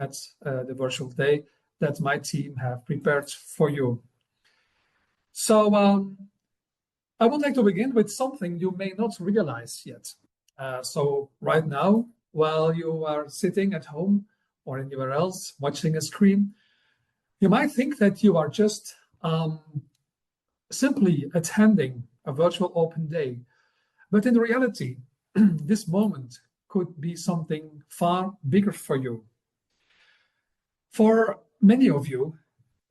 at the virtual day that my team have prepared for you. So I would like to begin with something you may not realize yet. So right now, while you are sitting at home or anywhere else watching a screen, you might think that you are just simply attending a virtual open day. But in reality, this moment could be something far bigger for you. For many of you,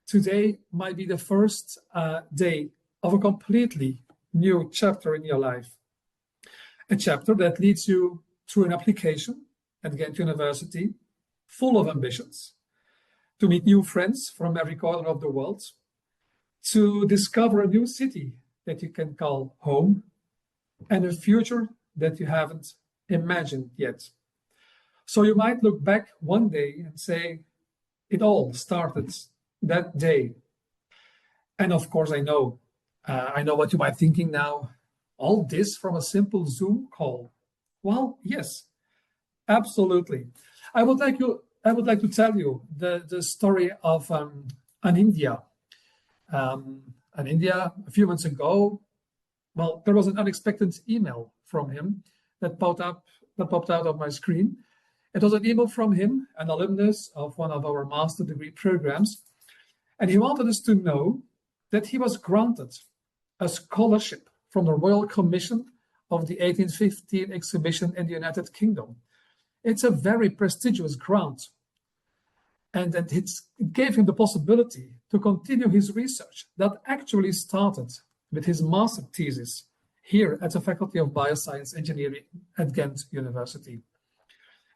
today might be the first day of a completely new chapter in your life. A chapter that leads you through an application at Ghent University, full of ambitions, to meet new friends from every corner of the world, to discover a new city that you can call home, and a future that you haven't imagined yet. So you might look back one day and say, it all started that day. And of course, I know what you might be thinking now. All this from a simple Zoom call? Well, yes, absolutely. I would like to tell you the story of an India. In India, a few months ago, well, there was an unexpected email from him that popped out of my screen. It was an email from him, an alumnus of one of our master degree programs, and he wanted us to know that he was granted a scholarship from the Royal Commission of the 1815 exhibition in the United Kingdom. It's a very prestigious grant, and it gave him the possibility to continue his research that actually started with his master thesis here at the Faculty of Bioscience Engineering at Ghent University.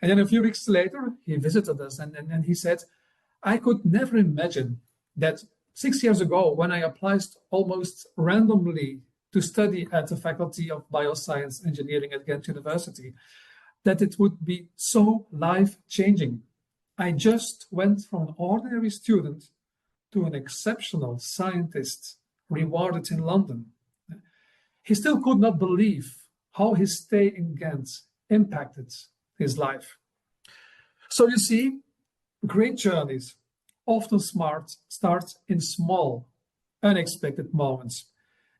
And then a few weeks later, he visited us and he said, I could never imagine that 6 years ago, when I applied almost randomly to study at the Faculty of Bioscience Engineering at Ghent University, that it would be so life-changing. I just went from an ordinary student to an exceptional scientist rewarded in London. He still could not believe how his stay in Ghent impacted his life. So you see, great journeys often start in small, unexpected moments.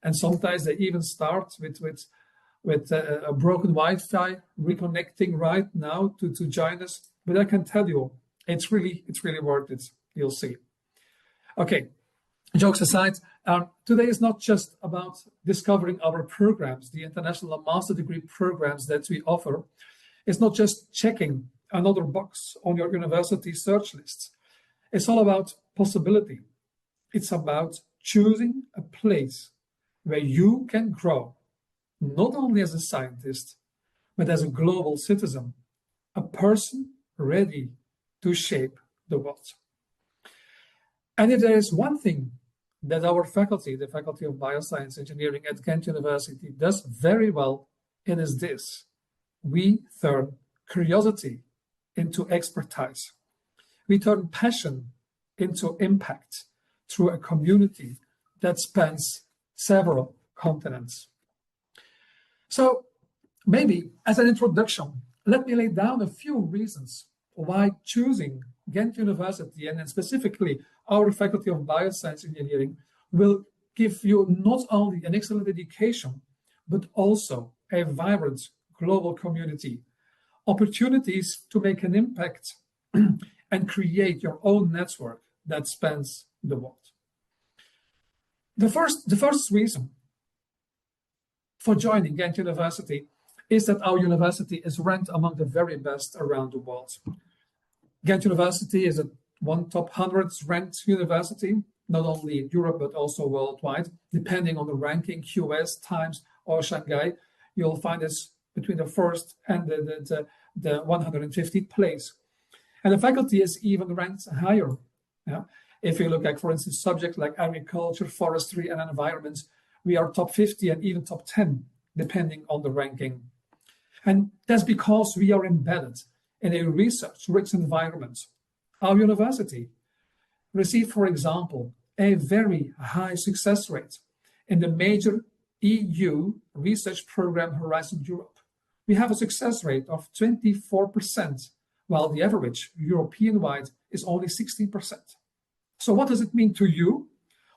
And sometimes they even start with a broken Wi-Fi reconnecting right now to join us. But I can tell you, it's really worth it. You'll see. Okay, jokes aside, today is not just about discovering our programs, the international master degree programs that we offer. It's not just checking another box on your university search lists. It's all about possibility. It's about choosing a place where you can grow, not only as a scientist, but as a global citizen, a person ready to shape the world. And if there is one thing that our faculty, the Faculty of Bioscience Engineering at Ghent University, does very well, it is this. We turn curiosity into expertise. We turn passion into impact through a community that spans several continents. So maybe as an introduction, let me lay down a few reasons why choosing Ghent University and specifically our Faculty of Bioscience Engineering will give you not only an excellent education, but also a vibrant global community, opportunities to make an impact and create your own network that spans the world. The first reason for joining Ghent University is that our university is ranked among the very best around the world. Ghent University is a one top 100 ranked university, not only in Europe, but also worldwide. Depending on the ranking, QS, Times, or Shanghai, you'll find us between the first and the 150th place. And the faculty is even ranked higher. Yeah? If you look at, for instance, subjects like agriculture, forestry, and environment, we are top 50 and even top 10, depending on the ranking. And that's because we are embedded in a research-rich environment. Our university received, for example, a very high success rate in the major EU research program Horizon Europe. We have a success rate of 24% while the average European-wide is only 16%. So what does it mean to you?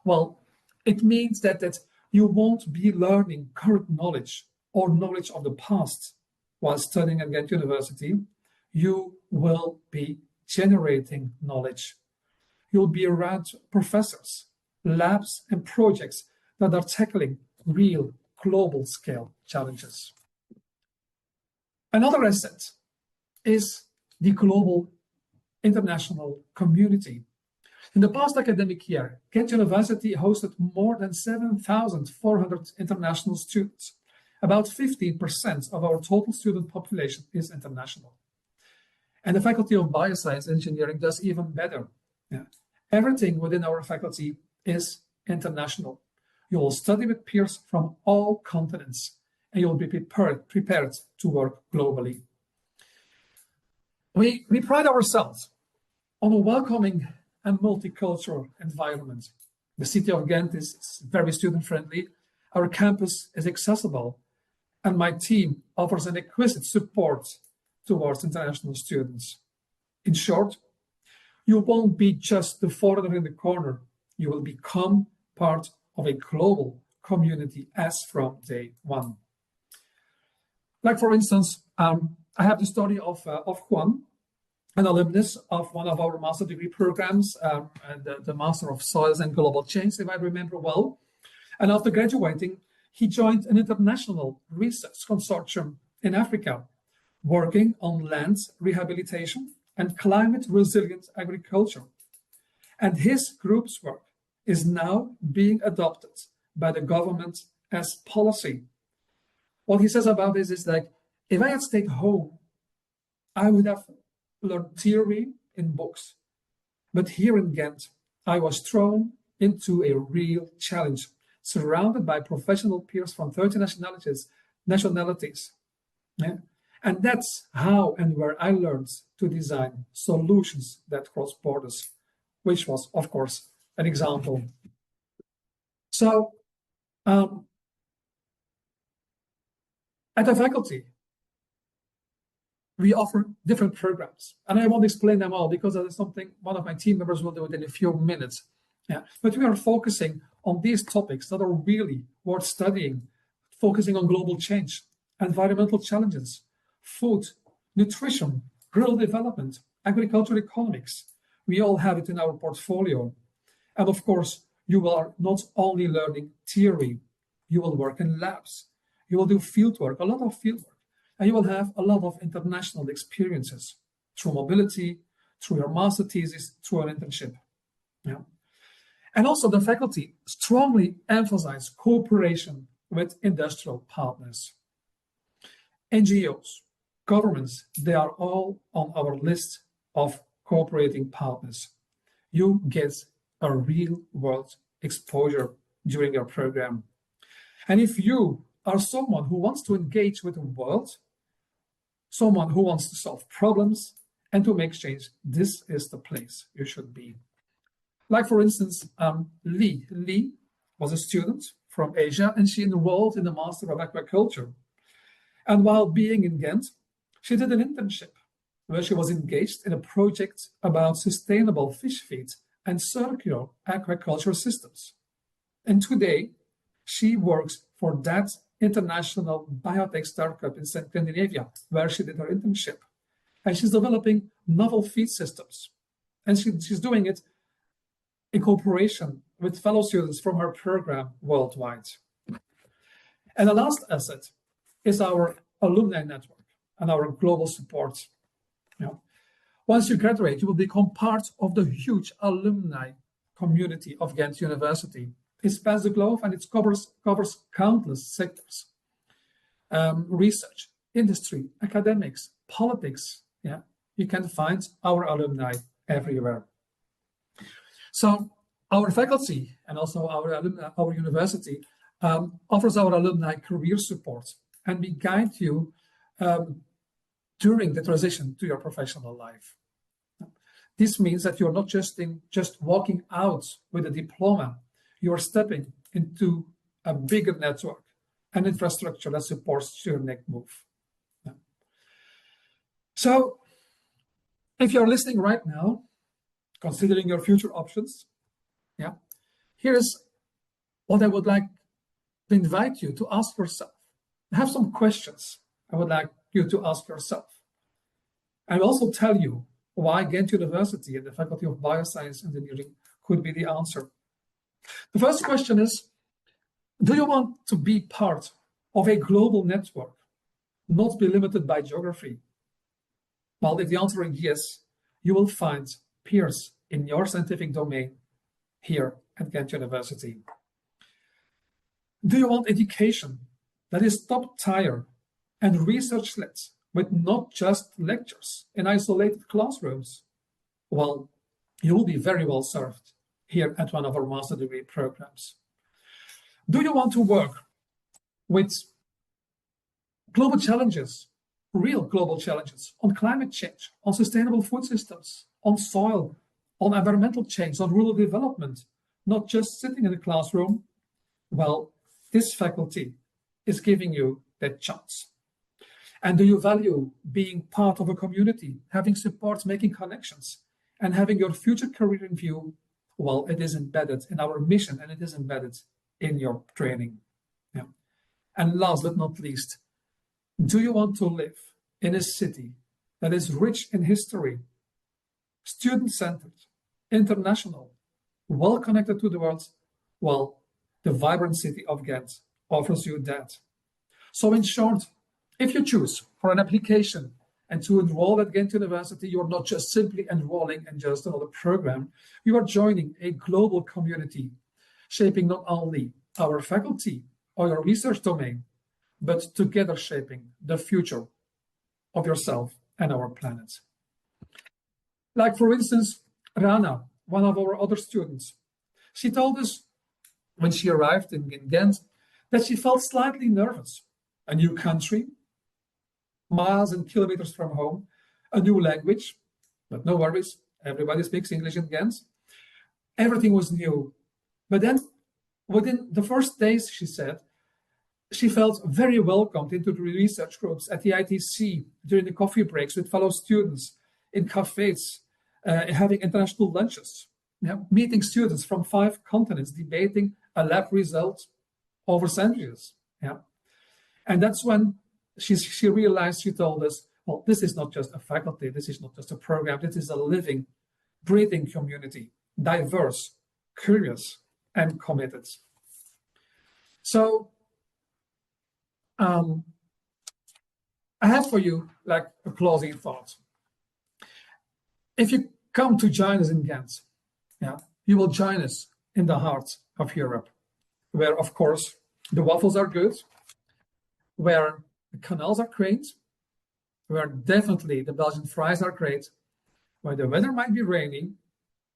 Well, it means that you won't be learning current knowledge or knowledge of the past while studying at Ghent University. You will be generating knowledge. You'll be around professors, labs, and projects that are tackling real global scale challenges. Another asset is the global international community. In the past academic year, Ghent University hosted more than 7,400 international students. About 15% of our total student population is international. And the Faculty of Bioscience Engineering does even better. Yeah. Everything within our faculty is international. You will study with peers from all continents, and you'll be prepared to work globally. We pride ourselves on a welcoming and multicultural environment. The city of Ghent is very student-friendly. Our campus is accessible, and my team offers an exquisite support towards international students. In short, you won't be just the foreigner in the corner. You will become part of a global community as from day one. Like, for instance, I have the story of Juan, an alumnus of one of our master degree programs, the Master of Soils and Global Change, if I remember well. And after graduating, he joined an international research consortium in Africa, working on land rehabilitation and climate resilient agriculture. And his group's work is now being adopted by the government as policy. What he says about this is like, if I had stayed home, I would have learned theory in books. But here in Ghent, I was thrown into a real challenge, surrounded by professional peers from 30 nationalities. Yeah? And that's how and where I learned to design solutions that cross borders, which was, of course, an example. So, at the faculty, we offer different programs. And I won't explain them all because that is something one of my team members will do it in a few minutes. Yeah. But we are focusing on these topics that are really worth studying, focusing on global change, environmental challenges, food, nutrition, rural development, agricultural economics. We all have it in our portfolio. And of course, you are not only learning theory, you will work in labs, you will do field work, a lot of field work, and you will have a lot of international experiences through mobility, through your master thesis, through an internship. Yeah. And also the faculty strongly emphasize cooperation with industrial partners. NGOs, governments, they are all on our list of cooperating partners. You get a real world exposure during your program. And if you are someone who wants to engage with the world, someone who wants to solve problems and to make change, this is the place you should be. Like, for instance, Lee. Lee was a student from Asia, and she enrolled in the Master of Aquaculture. And while being in Ghent, she did an internship where she was engaged in a project about sustainable fish feed and circular aquaculture systems. And today, she works for that international biotech startup in Scandinavia, where she did her internship. And she's developing novel feed systems. And she's doing it in cooperation with fellow students from her program worldwide. And the last asset is our alumni network and our global support. You know, once you graduate, you will become part of the huge alumni community of Ghent University. It spans the globe and it covers countless sectors. Research, industry, academics, politics. Yeah, you can find our alumni everywhere. So our faculty and also our university offers our alumni career support, and we guide you during the transition to your professional life. This means that you're not just walking out with a diploma, you're stepping into a bigger network and infrastructure that supports your next move. So If you're listening right now, considering your future options, here's what I would like to invite you to ask yourself. I have some questions I would like you to ask yourself. I will also tell you why Ghent University and the Faculty of Bioscience Engineering could be the answer. The first question is, do you want to be part of a global network, not be limited by geography? Well, if the answer is yes, you will find peers in your scientific domain here at Ghent University. Do you want education that is top tier and research-led, with not just lectures in isolated classrooms? Well, you will be very well served here at one of our master degree programs. Do you want to work with global challenges, real global challenges on climate change, on sustainable food systems, on soil, on environmental change, on rural development, not just sitting in a classroom? Well, this faculty is giving you that chance. And do you value being part of a community, having support, making connections, and having your future career in view? Well, it is embedded in our mission and it is embedded in your training. And last but not least, do you want to live in a city that is rich in history, student-centered, international, well-connected to the world? Well, the vibrant city of Ghent offers you that. So in short, if you choose for an application and to enroll at Ghent University, you're not just simply enrolling in just another program, you are joining a global community, shaping not only our faculty or your research domain, but together shaping the future of yourself and our planet. Like, for instance, Rana, one of our other students, she told us when she arrived in Ghent that she felt slightly nervous. A new country, miles and kilometers from home, a new language, but no worries, everybody speaks English in Ghent. Everything was new. But then within the first days, she said, she felt very welcomed into the research groups at the ITC during the coffee breaks with fellow students, in cafes, having international lunches, meeting students from 5 continents, debating a lab result over sandwiches. And that's when she realized, she told us, well, this is not just a faculty, this is not just a program, this is a living, breathing community, diverse, curious, and committed. So I have for you like a closing thought. If you come to join us in Ghent, you will join us in the heart of Europe, where, of course, the waffles are good, where the canals are great, where definitely the Belgian fries are great, where the weather might be rainy,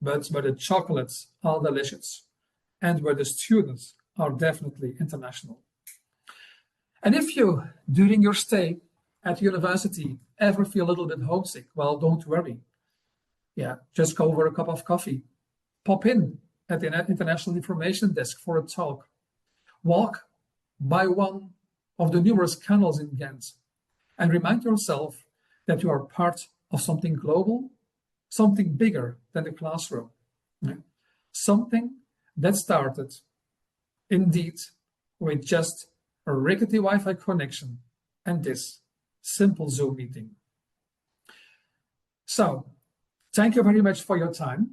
but where the chocolates are delicious, and where the students are definitely international. And if you, during your stay at university, ever feel a little bit homesick, well, don't worry. Just go over a cup of coffee. Pop in at the International Information Desk for a talk. Walk by one of the numerous canals in Ghent and remind yourself that you are part of something global, something bigger than the classroom. Something that started, indeed, with just a rickety Wi-Fi connection and this simple Zoom meeting. So, thank you very much for your time.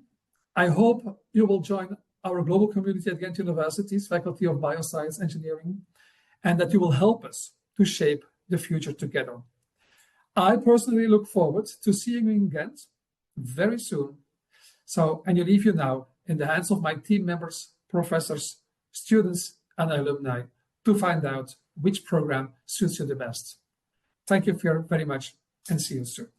I hope you will join our global community at Ghent University's Faculty of Bioscience Engineering, and that you will help us to shape the future together. I personally look forward to seeing you in Ghent very soon. So, and I leave you now in the hands of my team members, professors, students, and alumni to find out which program suits you the best. Thank you very much and see you soon.